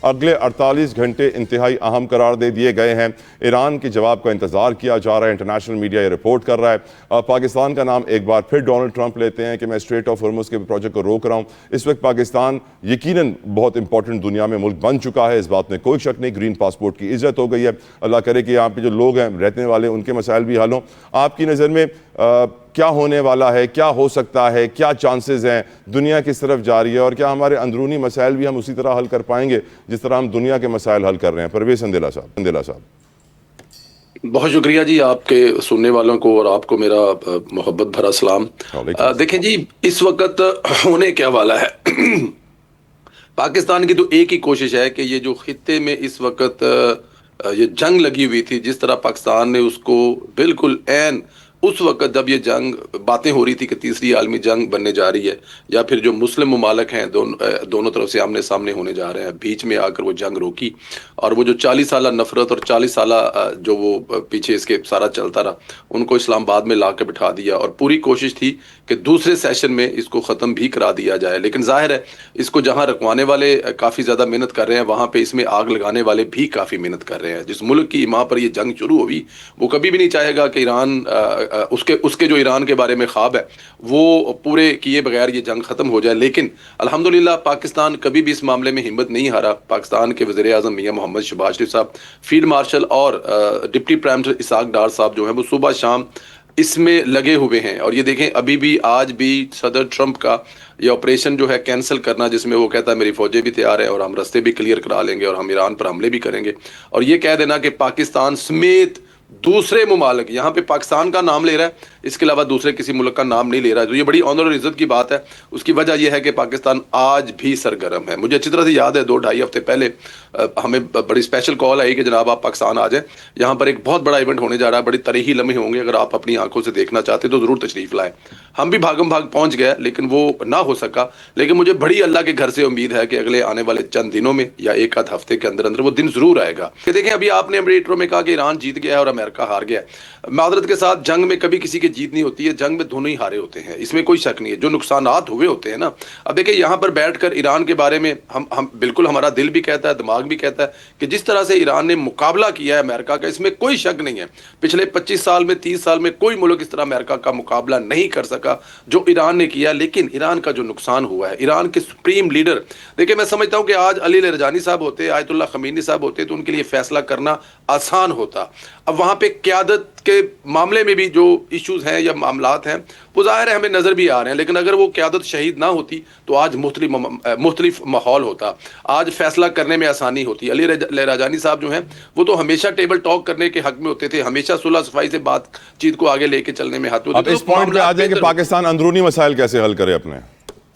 अगले 48 घंटे इंतहाई अहम करार दे दिए गए हैं। ईरान के जवाब का इंतजार किया जा रहा है। इंटरनेशनल मीडिया ये रिपोर्ट कर रहा है। पाकिस्तान का नाम एक बार फिर डोनाल्ड ट्रंप लेते हैं कि मैं स्ट्रेट ऑफ हॉर्मुज़ के प्रोजेक्ट को रोक रहा हूँ। इस वक्त पाकिस्तान यकीनन बहुत इंपॉर्टेंट दुनिया में मुल्क बन चुका है, इस बात में कोई शक नहीं। ग्रीन पासपोर्ट की इज्जत हो गई है। अल्लाह करे कि यहाँ पे जो लोग हैं रहने वाले, उनके मसाइल भी हल हों। आपकी नज़र में क्या होने वाला है, क्या हो सकता है, क्या चांसेस हैं, दुनिया किस तरफ जा रही है, और क्या हमारे अंदरूनी मसाइल भी हम उसी तरह हल कर पाएंगे जिस तरह हम दुनिया के मसाइल हल कर रहे हैं? परवेज अंदेला साहब। बहुत शुक्रिया जी, आपके सुनने वालों को और आपको मेरा मोहब्बत भरा सलाम। देखें जी, इस वक्त होने क्या वाला है पाकिस्तान की तो एक ही कोशिश है कि ये जो खित्ते में इस वक्त ये जंग लगी हुई थी, जिस तरह पाकिस्तान ने उसको बिल्कुल ऐन उस वक्त जब ये जंग बातें हो रही थी कि तीसरी आलमी जंग बनने जा रही है, या फिर जो मुस्लिम ममालिक हैं दोनों तरफ से आमने सामने होने जा रहे हैं, बीच में आकर वो जंग रोकी। और वो जो 40 साल नफरत और 40 साल जो वो पीछे इसके सारा चलता रहा, उनको इस्लामाबाद में ला के बिठा दिया। और पूरी कोशिश थी कि दूसरे सेशन में इसको ख़त्म भी करा दिया जाए। लेकिन जाहिर है इसको जहाँ रखवाने वाले काफ़ी ज़्यादा मेहनत कर रहे हैं, वहाँ पे इसमें आग लगाने वाले भी काफ़ी मेहनत कर रहे हैं। जिस मुल्क की वहाँ पर ये जंग शुरू हुई, वो कभी भी नहीं चाहेगा कि ईरान उसके जो ईरान के बारे में ख्वाब है वो पूरे किए बगैर ये जंग ख़त्म हो जाए। लेकिन अल्हम्दुलिल्लाह पाकिस्तान कभी भी इस मामले में हिम्मत नहीं हारा। पाकिस्तान के वज़ीर आज़म मियाँ मोहम्मद शहबाज शरीफ साहब, फील्ड मार्शल और डिप्टी प्राइम मिनिस्टर इसाक डार साहब जो हैं वो सुबह शाम इसमें लगे हुए हैं। और ये देखें, अभी भी आज भी सदर ट्रंप का ये ऑपरेशन जो है कैंसिल करना, जिसमें वो कहता है मेरी फौजें भी तैयार है और हम रास्ते भी क्लियर करा लेंगे और हम ईरान पर हमले भी करेंगे, और ये कह देना कि पाकिस्तान समेत दूसरे ममालिक, यहाँ पे पाकिस्तान का नाम ले रहा है, इसके अलावा दूसरे किसी मुल्क का नाम नहीं ले रहा है। तो ये बड़ी ऑनर और इज्जत की बात है। उसकी वजह यह है कि पाकिस्तान आज भी सरगर्म है। मुझे अच्छी तरह से याद है 2-2.5 हफ्ते पहले हमें बड़ी स्पेशल कॉल आई कि जनाब आप पाकिस्तान आ जाएं, यहाँ पर एक बहुत बड़ा इवेंट होने जा रहा है, बड़ी तरीही लम्हे होंगे, अगर आप अपनी आंखों से देखना चाहते तो ज़रूर तशरीफ़ लाएं। हम भी भागम भाग पहुँच गए, लेकिन वो ना हो सका। लेकिन मुझे बड़ी अल्लाह के घर से उम्मीद है कि अगले आने वाले चंद दिनों में या एक आध हफ्ते के अंदर अंदर वो दिन ज़रूर आएगा। देखें, अभी आपने इंट्रो में कहा कि ईरान जीत गया है और अमेरिका हार गया है। मादरत के साथ जंग में कभी किसी की जीत नहीं होती है, जंग में दोनों ही हारे होते हैं, इसमें कोई शक नहीं है। जो नुकसानात हुए होते हैं ना, अब देखिए यहाँ पर बैठकर ईरान के बारे में हम बिल्कुल, हमारा दिल भी कहता है, दिमाग भी कहता है कि जिस तरह से ईरान ने मुकाबला किया है अमेरिका का, इसमें कोई शक नहीं है। पिछले 25 साल में 30 साल में कोई मुल्क इस तरह अमेरिका का मुकाबला नहीं कर सका जो ईरान ने किया। लेकिन ईरान का जो नुकसान हुआ है, ईरान के सुप्रीम लीडर, देखिए मैं समझता हूँ कि आज अली लरजानी साहब होते, आयतुल्लाह खमीनी साहब होते, तो उनके लिए फैसला करना आसान होता। अब वहाँ पे क़यादत के मामले में भी जो इश्यूज हैं या मामलात हैं वो ज़ाहिर है हमें नज़र भी आ रहे हैं। लेकिन अगर वो क़यादत शहीद ना होती तो आज मुख्तलिफ माहौल होता, आज फैसला करने में आसानी होती। अली लरजानी साहब जो हैं वो तो हमेशा टेबल टॉक करने के हक में होते थे, हमेशा सुलह सफाई से बातचीत को आगे लेके चलने में हाथ होते थे। इस पॉइंट पे आ जाए कि पाकिस्तान अंदरूनी मसाइल कैसे हल करे अपने?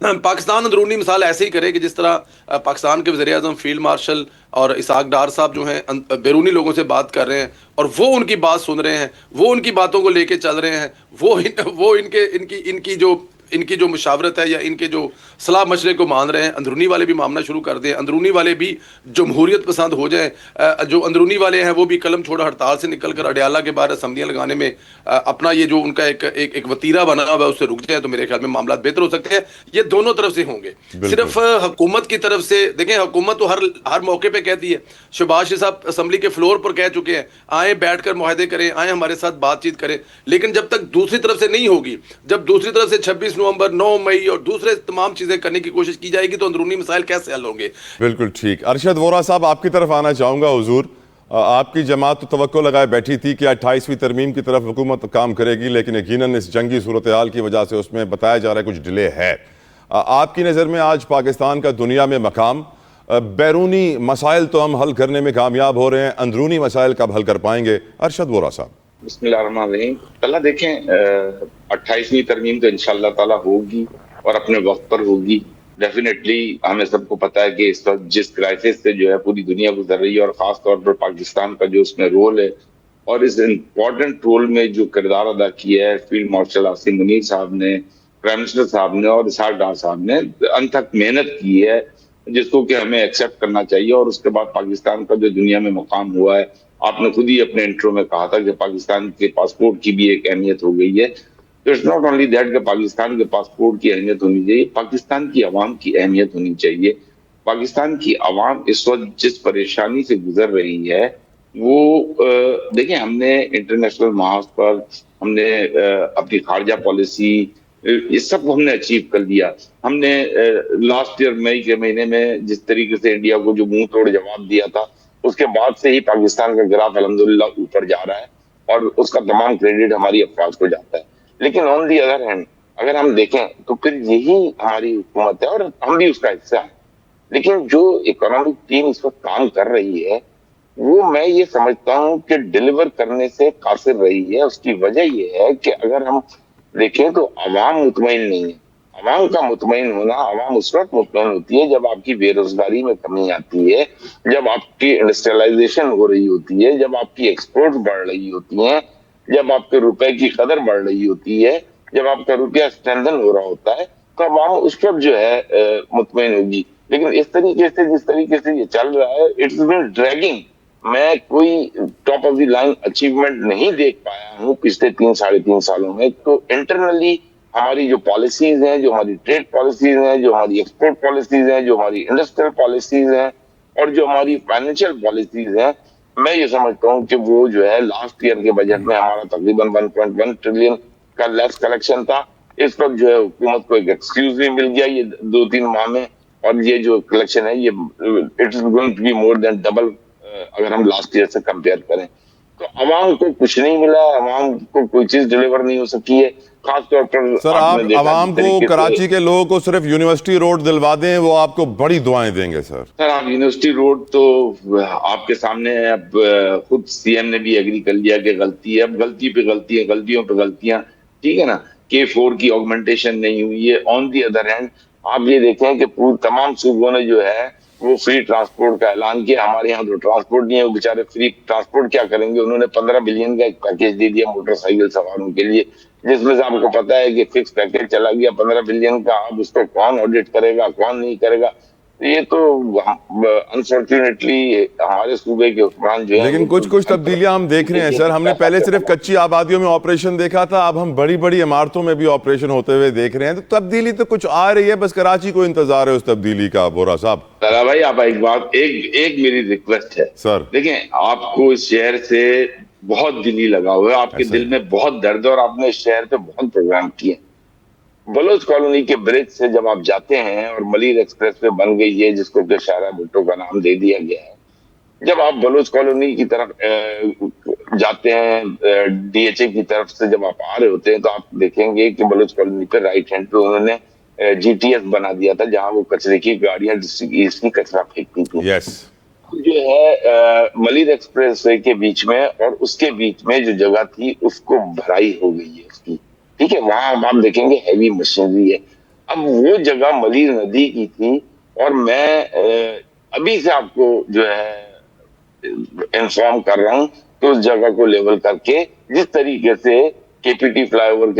पाकिस्तान अंदरूनी मिसाल ऐसे ही करे कि जिस तरह पाकिस्तान के वज़ीर आज़म फील्ड मार्शल और इसाक डार साहब जो हैं बैरूनी लोगों से बात कर रहे हैं और वो उनकी बात सुन रहे हैं, वो उनकी बातों को लेके चल रहे हैं, वो इनकी जो मुशावरत है या इनके जो सलाह मशवरे को मान रहे हैं। अंदरूनी वाले भी मानना शुरू कर दें, अंदरूनी वाले भी जमहूरियत पसंद हो जाएं। जो अंदरूनी वाले हैं वो भी कलम छोड़ा हड़ताल से निकल कर अडयाला के बाहर असम्बलियाँ लगाने में अपना ये जो उनका एक वतीरा बना हुआ है उससे रुक जाए, तो मेरे ख्याल में मामला बेहतर हो सकते हैं। ये दोनों तरफ से होंगे, सिर्फ हुकूमत की तरफ से। देखें, हुकूमत तो हर मौके पर कहती है, शहबाज शरीफ साहब असम्बली के फ्लोर पर कह चुके हैं आए बैठ कर मुआहदे करें, आए हमारे साथ बातचीत करें। लेकिन जब तक दूसरी तरफ से नहीं होगी, जब दूसरी तरफ से 26 नवंबर 9 मई और दूसरे तमाम चीजें करने की कोशिश की जाएगी, तो अंदरूनी मसाइल कैसे हल होंगे? बिल्कुल ठीक। अरशद वोरा साहब, आपकी तरफ आना चाहूंगा। हुजूर, आपकी जमात तो तवक्को लगाए बैठी थी कि 28वीं तरमीम की तरफ हुकूमत काम करेगी, लेकिन यकीनन इस जंगी सूरत हाल की वजह से उसमें बताया जा रहा है कुछ डिले है। आपकी नज़र में आज पाकिस्तान का दुनिया में मकाम, बैरूनी मसाइल तो हम हल करने में कामयाब हो रहे हैं, अंदरूनी मसाइल कब हल कर पाएंगे? अरशद वोरा साहब। बिस्मिल्लाहिर्रहमानिर्रहीम। पहला देखें, 28वीं तरमीम तो इंशाअल्लाह ताला होगी और अपने वक्त पर होगी। डेफिनेटली हमें सबको पता है कि इस वक्त जिस क्राइसिस से जो है पूरी दुनिया गुजर रही है और खास तौर पर पाकिस्तान का जो उसमें रोल है, और इस इम्पोर्टेंट रोल में जो किरदार अदा किया है फील्ड मार्शल आसिम मुनीर साहब ने, प्राइम मिनिस्टर साहब ने और इसाक डार साहब ने अनथक मेहनत की है, जिसको कि हमें एक्सेप्ट करना चाहिए। और उसके बाद पाकिस्तान का जो दुनिया में मुकाम हुआ है, आपने खुद ही अपने इंट्रो में कहा था कि पाकिस्तान के पासपोर्ट की भी एक अहमियत हो गई है। तो इट्स नॉट ओनली दैट कि पाकिस्तान के पासपोर्ट की अहमियत होनी चाहिए, पाकिस्तान की आवाम की अहमियत होनी चाहिए। पाकिस्तान की आवाम इस वक्त जिस परेशानी से गुजर रही है वो देखिए, हमने इंटरनेशनल महाज पर हमने अपनी खारजा पॉलिसी, इस सब को हमने अचीव कर लिया। हमने लास्ट ईयर मई के महीने में जिस तरीके से इंडिया को जो मुंह तोड़ जवाब दिया था, उसके बाद से ही पाकिस्तान का ग्राफ अल्हम्दुलिल्लाह ऊपर जा रहा है और उसका तमाम क्रेडिट हमारी अफवाज को जाता है। लेकिन ऑन दी अदर हैंड अगर हम देखें तो फिर यही हमारी हुकूमत है और हम भी उसका हिस्सा है। लेकिन जो इकोनॉमिक टीम इस वक्त काम कर रही है वो मैं ये समझता हूँ कि डिलीवर करने से कासिर रही है। उसकी वजह ये है कि अगर हम देखें तो अवाम मुतमईन नहीं है। अवाम का मुतमईन होना, अवाम उस वक्त मुतमईन होती है जब आपकी बेरोजगारी में कमी आती है, जब आपकी इंडस्ट्रियलाइजेशन हो रही होती है, जब आपकी एक्सपोर्ट बढ़ रही होती है, जब आपके रुपए की कदर बढ़ रही होती है, जब आपका रुपया स्ट्रेंथन हो रहा होता है, तो अवाम उस वक्त जो है मुतमईन होगी। लेकिन इस तरीके से जिस तरीके से ये चल रहा है, इट्स बीन ड्रैगिंग। मैं कोई top of the line achievement नहीं देख पाया हूँ पिछले 3-3.5 सालों में। तो इंटरनली हमारी जो पॉलिसीज हैं, जो हमारी ट्रेड पॉलिसीज हैं, जो हमारी एक्सपोर्ट पॉलिसीज हैं, जो हमारी इंडस्ट्रियल पॉलिसीज हैं और जो हमारी फाइनेंशियल पॉलिसीज हैं, मैं ये समझता हूँ कि वो जो है लास्ट ईयर के बजट में हमारा तकरीबन 1.1 ट्रिलियन का लेस कलेक्शन था। इस वक्त जो है हुकूमत को एक एक्सक्यूज भी मिल गया ये 2-3 माह में, और ये जो कलेक्शन है ये it's going to be more than double अगर हम लास्ट ईयर से कंपेयर करें। तो अवाम को कुछ नहीं मिला, अवाम को कोई चीज डिलीवर नहीं हो सकी है। खासतौर पर सर, आप अवाम को, कराची के लोगों को सिर्फ यूनिवर्सिटी रोड दिलवा दें, वो आपको बड़ी दुआएं देंगे। सर आप यूनिवर्सिटी रोड तो आपके सामने है। अब खुद सीएम ने भी एग्री कर लिया कि गलती है। अब गलती पे गलती है, गलतियों पे गलतियां, ठीक है ना। K4 की ऑगमेंटेशन नहीं हुई है। ऑन दी अदर हैंड आप ये देखें कि तमाम सूबों ने जो है वो फ्री ट्रांसपोर्ट का ऐलान किया। हमारे यहाँ तो ट्रांसपोर्ट नहीं है, वो बेचारे फ्री ट्रांसपोर्ट क्या करेंगे। उन्होंने 15 बिलियन का एक पैकेज दे दिया मोटरसाइकिल सवारों के लिए, जिसमें से आपको पता है कि फिक्स पैकेज चला गया 15 बिलियन का। अब उसको कौन ऑडिट करेगा, कौन नहीं करेगा, ये तो अनफॉर्चुनेटली हमारे सूबे के हुक्मरान जो है। लेकिन कुछ तब्दीलियां हम देख रहे हैं सर। हमने पहले सिर्फ कच्ची आबादियों में ऑपरेशन देखा था, अब हम बड़ी बड़ी इमारतों में भी ऑपरेशन होते हुए देख रहे हैं। तो तब्दीली तो कुछ आ रही है, बस कराची को इंतजार है उस तब्दीली का। बोरा साहब, तारा भाई, आप एक मेरी रिक्वेस्ट है सर। देखें, आपको इस शहर से बहुत दिली लगा हुआ है, आपके दिल में बहुत दर्द है और आपने इस शहर पे बहुत प्रोग्राम किए। बलोच कॉलोनी के ब्रिज से जब आप जाते हैं और मलिर एक्सप्रेस पे बन गई है, जिसको कि शारा भुट्टो का नाम दे दिया गया है, जब आप बलोच कॉलोनी की तरफ जाते हैं, डीएचए की तरफ से जब आप आ रहे होते हैं, तो आप देखेंगे कि बलोच कॉलोनी पे राइट हैंड पे उन्होंने जीटीएस बना दिया था, जहां वो कचरे की गाड़ियां डिस्ट्रिक्ट ईस्ट की कचरा फेंकती थी। यस। जो है मलिर एक्सप्रेस वे के बीच में और उसके बीच में जो जगह थी उसको भराई हो गई है उसकी, ठीक है। वहां आप देखेंगे हैवी मशीनरी है। अब वो जगह मलिर नदी की थी और मैं अभी से आपको जो है इन्फॉर्म कर रहा हूं कि उस जगह को लेवल करके जिस तरीके से केपीटी फ्लाईओवर के